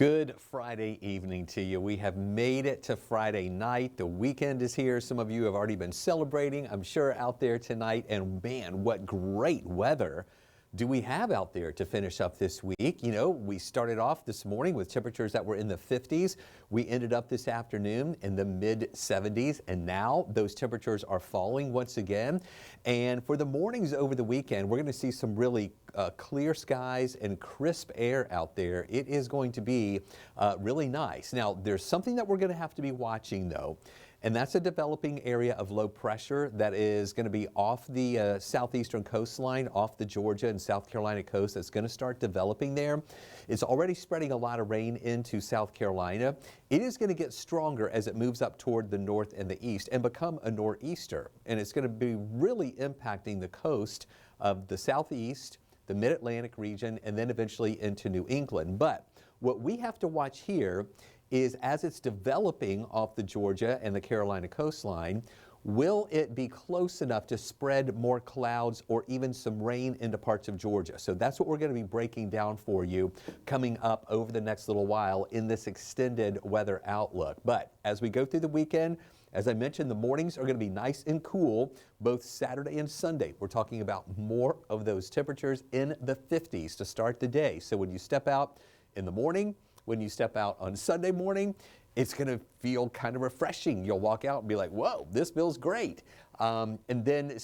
Good Friday evening to you. We have made it to Friday night. The weekend is here. Some of you have already been celebrating, I'm sure, out there tonight. And man, what great weather do we have out there to finish up this week? You know, we started off this morning with temperatures that were in the 50s. We ended up this afternoon in the mid 70s, and now those temperatures are falling once again. And for the mornings over the weekend, we're going to see some really clear skies and crisp air out there. It is going to be really nice. Now, there's something that we're going to have to be watching, though. And that's a developing area of low pressure that is going to be off the southeastern coastline, off the Georgia and South Carolina coast. That's going to start developing there. It's already spreading a lot of rain into South Carolina. It is going to get stronger as it moves up toward the north and the east and become a nor'easter. And it's going to be really impacting the coast of the southeast, the mid-Atlantic region, and then eventually into New England. But what we have to watch here is as it's developing off the Georgia and the Carolina coastline, will it be close enough to spread more clouds or even some rain into parts of Georgia? So that's what we're going to be breaking down for you coming up over the next little while in this extended weather outlook. But as we go through the weekend, as I mentioned, the mornings are going to be nice and cool, both Saturday and Sunday. We're talking about more of those temperatures in the 50s to start the day. So when you step out in the morning, when you step out on Sunday morning, it's going to feel kind of refreshing. You'll walk out and be like, whoa, this feels great. So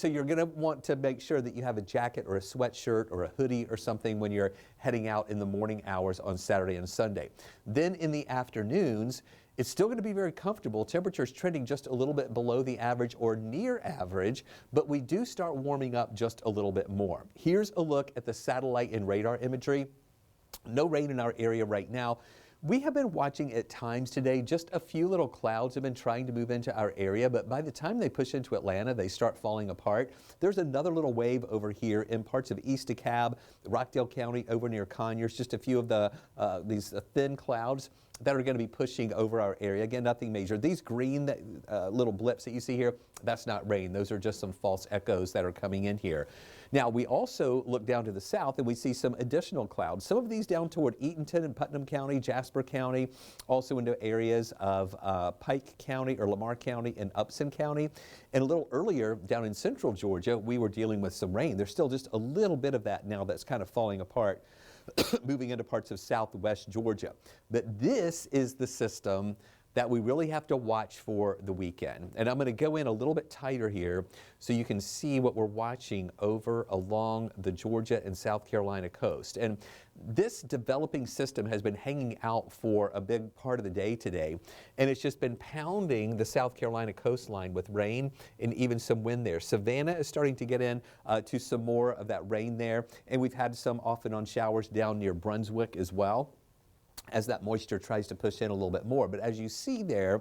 you're going to want to make sure that you have a jacket or a sweatshirt or a hoodie or something when you're heading out in the morning hours on Saturday and Sunday. Then in the afternoons, it's still going to be very comfortable. Temperatures trending just a little bit below the average or near average, but we do start warming up just a little bit more. Here's a look at the satellite and radar imagery. No rain in our area right now. We have been watching at times today, just a few little clouds have been trying to move into our area, but by the time they push into Atlanta, they start falling apart. There's another little wave over here in parts of East DeKalb, Rockdale County, over near Conyers, just a few of these thin clouds that are going to be pushing over our area. Again, nothing major. These green little blips that you see here, that's not rain. Those are just some false echoes that are coming in here. Now, we also look down to the south and we see some additional clouds. Some of these down toward Eatonton and Putnam County, Jasper County, also into areas of Pike County or Lamar County and Upson County. And a little earlier down in central Georgia, we were dealing with some rain. There's still just a little bit of that now that's kind of falling apart. Moving into parts of southwest Georgia. But this is the system that we really have to watch for the weekend. And I'm going to go in a little bit tighter here so you can see what we're watching over along the Georgia and South Carolina coast. And this developing system has been hanging out for a big part of the day today, and it's just been pounding the South Carolina coastline with rain and even some wind there. Savannah is starting to get in to some more of that rain there, and we've had some off and on showers down near Brunswick as well, as that moisture tries to push in a little bit more. But as you see there,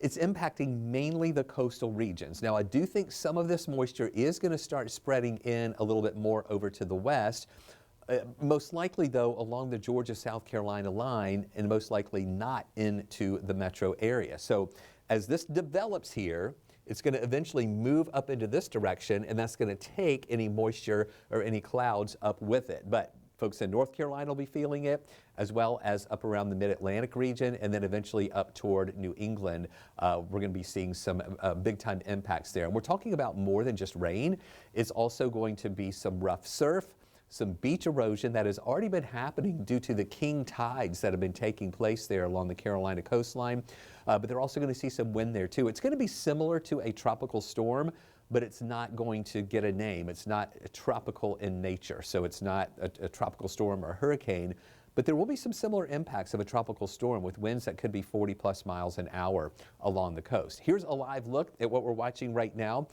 it's impacting mainly the coastal regions. Now, I do think some of this moisture is going to start spreading in a little bit more over to the west. Most likely, though, along the Georgia-South Carolina line, and most likely not into the metro area. So as this develops here, it's going to eventually move up into this direction, and that's going to take any moisture or any clouds up with it. But folks in North Carolina will be feeling it, as well as up around the mid-Atlantic region, and then eventually up toward New England. We're going to be seeing some big-time impacts there. And we're talking about more than just rain. It's also going to be some rough surf, some beach erosion that has already been happening due to the king tides that have been taking place there along the Carolina coastline. But they're also going to see some wind there, too. It's going to be similar to a tropical storm, but it's not going to get a name. It's not tropical in nature, so it's not a tropical storm or hurricane, but there will be some similar impacts of a tropical storm with winds that could be 40+ miles an hour along the coast. Here's a live look at what we're watching right now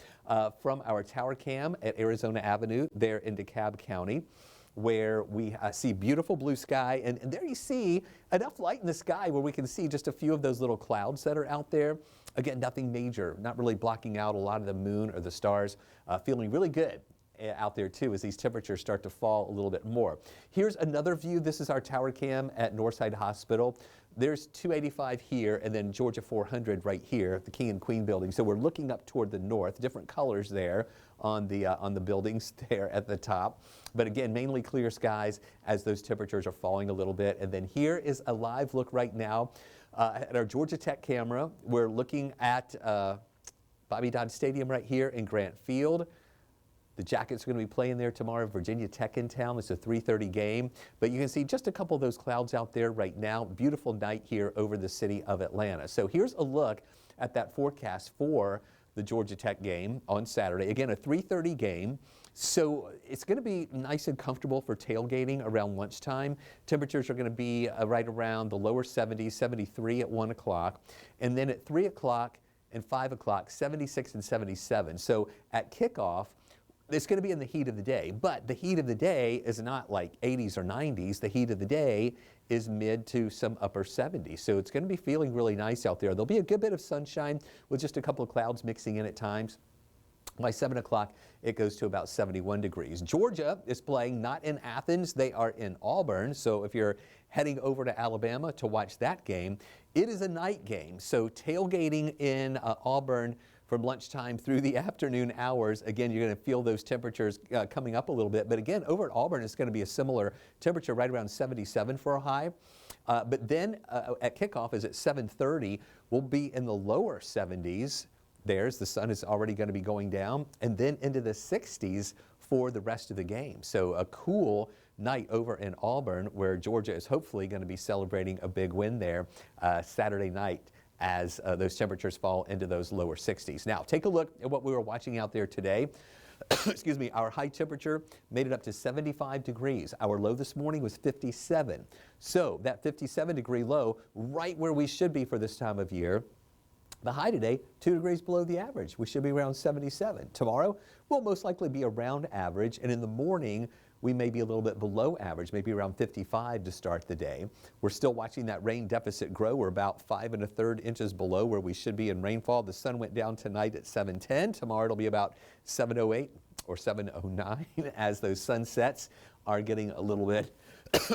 from our tower cam at Arizona Avenue there in DeKalb County, where we see beautiful blue sky, and there you see enough light in the sky where we can see just a few of those little clouds that are out there. Again, nothing major, not really blocking out a lot of the moon or the stars, feeling really good. out there too as these temperatures start to fall a little bit more. Here's another view. This is our tower cam at Northside Hospital. There's 285 here and then Georgia 400 right here, the King and Queen building. So we're looking up toward the north, different colors there on the buildings there at the top. But again, mainly clear skies as those temperatures are falling a little bit. And then here is a live look right now at our Georgia Tech camera. We're looking at Bobby Dodd Stadium right here in Grant Field. The Jackets are going to be playing there tomorrow. Virginia Tech in town. It's a 3:30 game. But you can see just a couple of those clouds out there right now. Beautiful night here over the city of Atlanta. So here's a look at that forecast for the Georgia Tech game on Saturday. Again, a 3:30 game. So it's going to be nice and comfortable for tailgating around lunchtime. Temperatures are going to be right around the lower 70s, 73 at 1 o'clock. And then at 3 o'clock and 5 o'clock, 76 and 77. So at kickoff, it's going to be in the heat of the day, but the heat of the day is not like 80s or 90s. The heat of the day is mid to some upper 70s. So it's going to be feeling really nice out there. There'll be a good bit of sunshine with just a couple of clouds mixing in at times. By 7 o'clock, it goes to about 71 degrees. Georgia is playing not in Athens. They are in Auburn. So if you're heading over to Alabama to watch that game, it is a night game. So tailgating in Auburn from lunchtime through the afternoon hours. Again, you're going to feel those temperatures coming up a little bit. But again, over at Auburn, it's going to be a similar temperature, right around 77 for a high. But then at kickoff is at 7:30. We'll be in the lower 70s. The sun is already going to be going down, and then into the 60s for the rest of the game. So a cool night over in Auburn, where Georgia is hopefully going to be celebrating a big win there Saturday night as those temperatures fall into those lower 60s. Now, take a look at what we were watching out there today. Excuse me, our high temperature made it up to 75 degrees. Our low this morning was 57. So that 57-degree low, right where we should be for this time of year. The high today, 2 degrees below the average. We should be around 77. Tomorrow, we'll most likely be around average, and in the morning, we may be a little bit below average, maybe around 55 to start the day. We're still watching that rain deficit grow. We're about 5 1/3 inches below where we should be in rainfall. The sun went down tonight at 7:10. Tomorrow it'll be about 7:08 or 7:09 as those sunsets are getting a little bit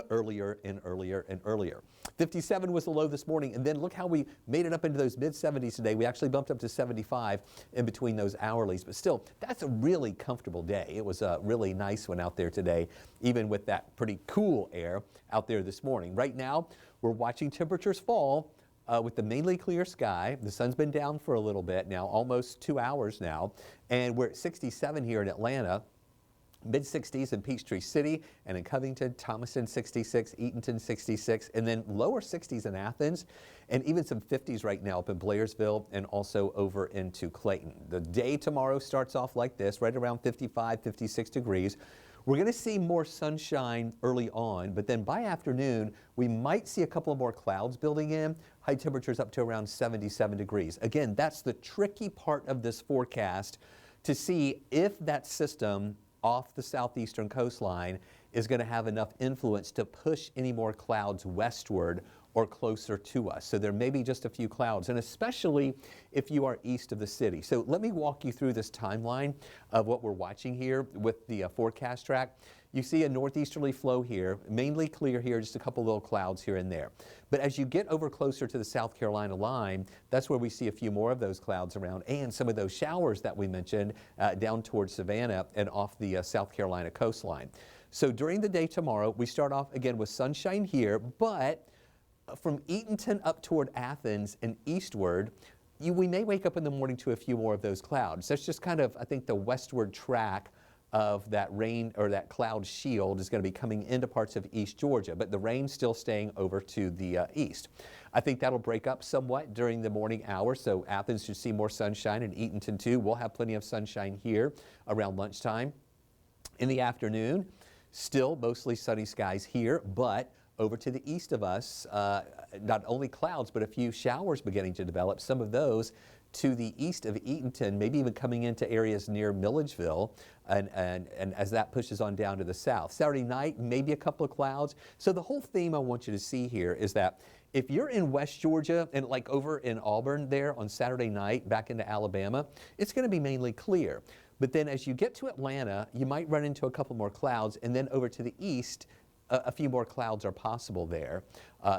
earlier and earlier and earlier. 57 was the low this morning, and then look how we made it up into those mid-70s today. We actually bumped up to 75 in between those hourlies, but still, that's a really comfortable day. It was a really nice one out there today, even with that pretty cool air out there this morning. Right now, we're watching temperatures fall with the mainly clear sky. The sun's been down for a little bit now, almost 2 hours now, and we're at 67 here in Atlanta. Mid-60s in Peachtree City, and in Covington, Thomaston 66, Eatonton 66, and then lower 60s in Athens, and even some 50s right now up in Blairsville and also over into Clayton. The day tomorrow starts off like this, right around 55, 56 degrees. We're going to see more sunshine early on, but then by afternoon, we might see a couple of more clouds building in. High temperatures up to around 77 degrees. Again, that's the tricky part of this forecast, to see if that system off the southeastern coastline is going to have enough influence to push any more clouds westward or closer to us. So there may be just a few clouds, and especially if you are east of the city. So let me walk you through this timeline of what we're watching here with the forecast track. You see a northeasterly flow here, mainly clear here, just a couple little clouds here and there. But as you get over closer to the South Carolina line, that's where we see a few more of those clouds around, and some of those showers that we mentioned down towards Savannah and off the South Carolina coastline. So during the day tomorrow, we start off again with sunshine here, but from Eatonton up toward Athens and eastward, we may wake up in the morning to a few more of those clouds. That's just kind of, I think, the westward track of that rain or that cloud shield is going to be coming into parts of East Georgia, but the rain still staying over to the east. I think that'll break up somewhat during the morning hours, so Athens should see more sunshine, and Eatonton too. We'll have plenty of sunshine here around lunchtime. In the afternoon, still mostly sunny skies here, but over to the east of us, not only clouds, but a few showers beginning to develop. Some of those to the east of Eatonton, maybe even coming into areas near Milledgeville, and as that pushes on down to the south. Saturday night, maybe a couple of clouds. So the whole theme I want you to see here is that if you're in West Georgia and like over in Auburn there on Saturday night back into Alabama, it's going to be mainly clear. But then as you get to Atlanta, you might run into a couple more clouds, and then over to the east, a few more clouds are possible there.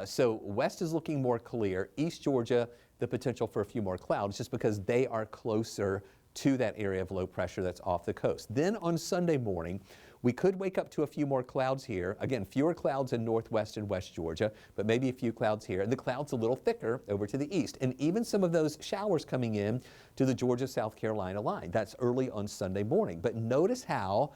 So west is looking more clear. East Georgia, the potential for a few more clouds just because they are closer to that area of low pressure that's off the coast. Then on Sunday morning, we could wake up to a few more clouds here. Again, fewer clouds in northwest and west Georgia, but maybe a few clouds here. And the clouds a little thicker over to the east. And even some of those showers coming in to the Georgia-South Carolina line. That's early on Sunday morning. But notice how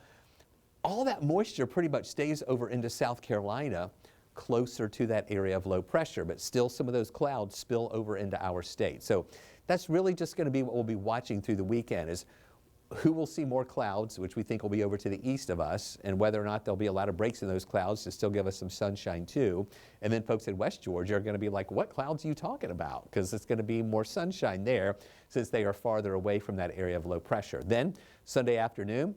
all that moisture pretty much stays over into South Carolina, closer to that area of low pressure, but still some of those clouds spill over into our state. So that's really just going to be what we'll be watching through the weekend, is who will see more clouds, which we think will be over to the east of us, and whether or not there'll be a lot of breaks in those clouds to still give us some sunshine too. And then folks in West Georgia are going to be like, what clouds are you talking about? Because it's going to be more sunshine there since they are farther away from that area of low pressure. Then Sunday afternoon,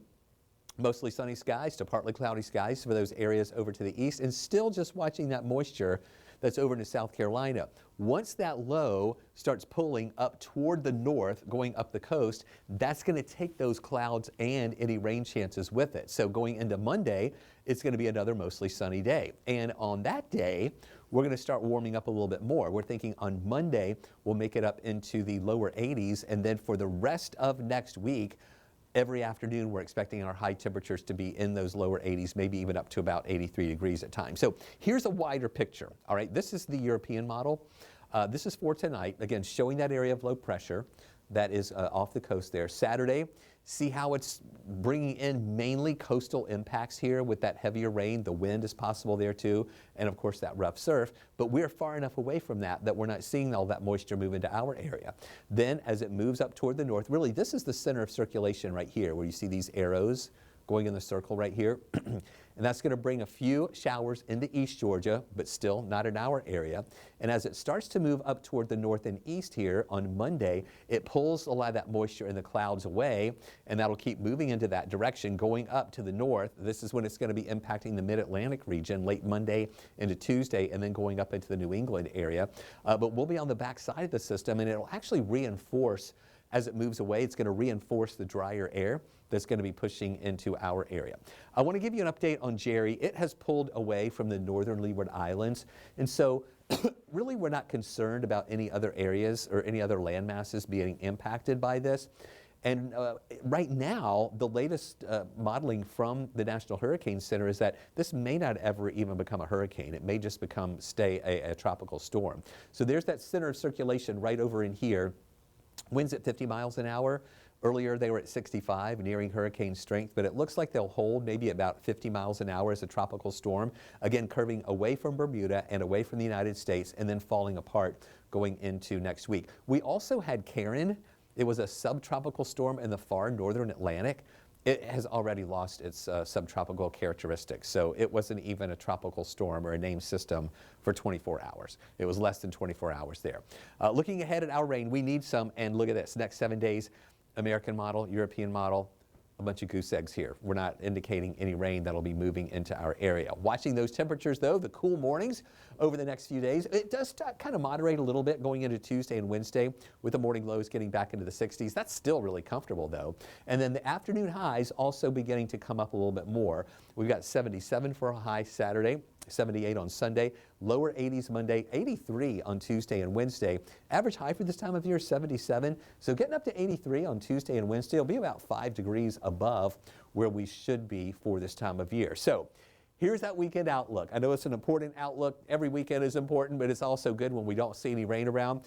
mostly sunny skies to partly cloudy skies for those areas over to the east, and still just watching that moisture that's over into South Carolina. Once that low starts pulling up toward the north, going up the coast, that's going to take those clouds and any rain chances with it. So going into Monday, it's going to be another mostly sunny day. And on that day, we're going to start warming up a little bit more. We're thinking on Monday, we'll make it up into the lower 80s, and then for the rest of next week, every afternoon, we're expecting our high temperatures to be in those lower 80s, maybe even up to about 83 degrees at times. So here's a wider picture. All right, this is the European model. This is for tonight, again, showing that area of low pressure that is off the coast there. Saturday, see how it's bringing in mainly coastal impacts here with that heavier rain. The wind is possible there too, and of course that rough surf. But we're far enough away from that we're not seeing all that moisture move into our area. Then as it moves up toward the north, really this is the center of circulation right here where you see these arrows going in the circle right here. And that's going to bring a few showers into East Georgia, but still not in our area. And as it starts to move up toward the north and east here on Monday, it pulls a lot of that moisture in the clouds away, and that'll keep moving into that direction, going up to the north. This is when it's going to be impacting the mid-Atlantic region late Monday into Tuesday, and then going up into the New England area. But we'll be on the back side of the system, and it'll actually reinforce as it moves away. It's going to reinforce the drier air that's going to be pushing into our area. I want to give you an update on Jerry. It has pulled away from the northern Leeward Islands, and so really we're not concerned about any other areas or any other land masses being impacted by this. And right now, the latest modeling from the National Hurricane Center is that this may not ever even become a hurricane. It may just stay a tropical storm. So there's that center of circulation right over in here. Winds at 50 miles an hour. Earlier they were at 65, nearing hurricane strength, but it looks like they'll hold maybe about 50 miles an hour as a tropical storm, again curving away from Bermuda and away from the United States, and then falling apart going into next week. We also had Karen. It was a subtropical storm in the far northern Atlantic. It has already lost its subtropical characteristics, so it wasn't even a tropical storm or a named system for 24 hours. It was less than 24 hours there. Looking ahead at our rain, we need some, and look at this, next 7 days, American model, European model, a bunch of goose eggs here. We're not indicating any rain that'll be moving into our area. Watching those temperatures though, the cool mornings over the next few days, it does kind of moderate a little bit going into Tuesday and Wednesday with the morning lows getting back into the 60s. That's still really comfortable though. And then the afternoon highs also beginning to come up a little bit more. We've got 77 for a high Saturday, 78 on Sunday, lower 80s Monday, 83 on Tuesday and Wednesday. Average high for this time of year, 77. So getting up to 83 on Tuesday and Wednesday will be about 5 degrees above where we should be for this time of year. So here's that weekend outlook. I know it's an important outlook. Every weekend is important, but it's also good when we don't see any rain around.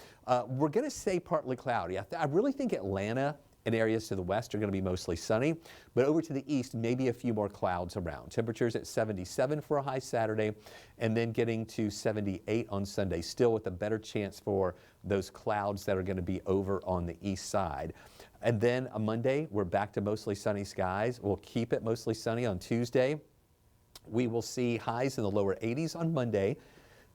We're going to stay partly cloudy. I really think Atlanta and areas to the west are going to be mostly sunny, but over to the east, maybe a few more clouds around. Temperatures at 77 for a high Saturday, and then getting to 78 on Sunday, still with a better chance for those clouds that are going to be over on the east side. And then on Monday, we're back to mostly sunny skies. We'll keep it mostly sunny on Tuesday. We will see highs in the lower 80s on Monday,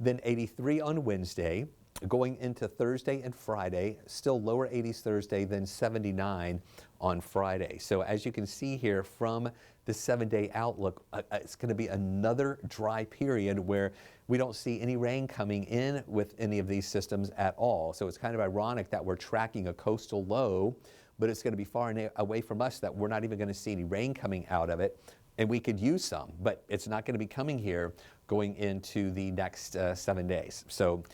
then 83 on Wednesday. Going into Thursday and Friday, still lower 80s Thursday, then 79 on Friday. So as you can see here from the 7-day outlook, it's going to be another dry period where we don't see any rain coming in with any of these systems at all. So it's kind of ironic that we're tracking a coastal low, but it's going to be far away from us that we're not even going to see any rain coming out of it. And we could use some, but it's not going to be coming here going into the next 7 days. So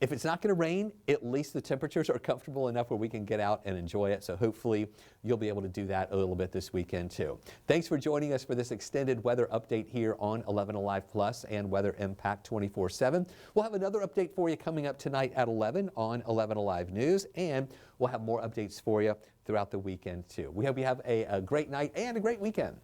if it's not going to rain, at least the temperatures are comfortable enough where we can get out and enjoy it. So hopefully you'll be able to do that a little bit this weekend too. Thanks for joining us for this extended weather update here on 11 Alive Plus and Weather Impact 24/7. We'll have another update for you coming up tonight at 11 on 11 Alive News, and we'll have more updates for you throughout the weekend too. We hope you have a great night and a great weekend.